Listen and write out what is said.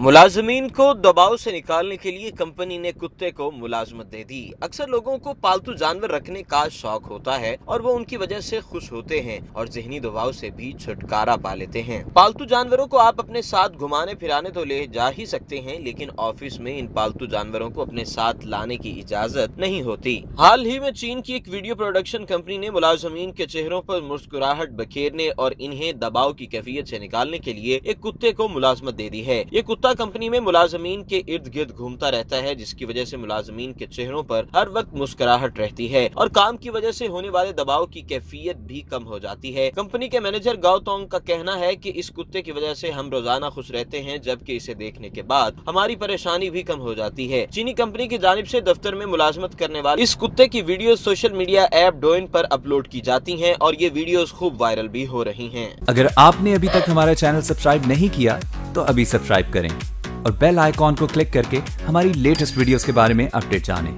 मुलाजमीन को दबाव से निकालने के लिए कंपनी ने कुत्ते को मुलाजमत दे दी। अक्सर लोगों को पालतू जानवर रखने का शौक होता है और वो उनकी वजह से खुश होते हैं और जहनी दबाव से भी छुटकारा पा लेते हैं। पालतू जानवरों को आप अपने साथ घुमाने फिराने तो ले जा ही सकते हैं, लेकिन ऑफिस में इन पालतू जानवरों को अपने साथ लाने की इजाजत नहीं होती। हाल ही में चीन की एक वीडियो प्रोडक्शन कंपनी ने मुलाजमीन के चेहरों पर मुस्कुराहट बखेरने और इन्हें दबाव की कैफियत से निकालने के लिए एक कुत्ते को मुलाजमत दे दी है। ये कुत्ता कंपनी में मुलाजमीन के इर्द गिर्द घूमता रहता है, जिसकी वजह से मुलाजमीन के चेहरों पर हर वक्त मुस्कुराहट रहती है और काम की वजह से होने वाले दबाव की कैफियत भी कम हो जाती है। कंपनी के मैनेजर गाओतोंग का कहना है कि इस कुत्ते की वजह से हम रोजाना खुश रहते हैं, जबकि इसे देखने के बाद हमारी परेशानी भी कम हो जाती है। चीनी कंपनी की जानिब से दफ्तर में मुलाजमत करने वाले इस कुत्ते की video social media app Dwayne पर अपलोड की जाती है और ये वीडियोस खूब वायरल भी हो रही हैं। अगर आपने अभी तक हमारा चैनल सब्सक्राइब नहीं किया तो अभी सब्सक्राइब करें और बेल आइकॉन को क्लिक करके हमारी लेटेस्ट वीडियोस के बारे में अपडेट जानें।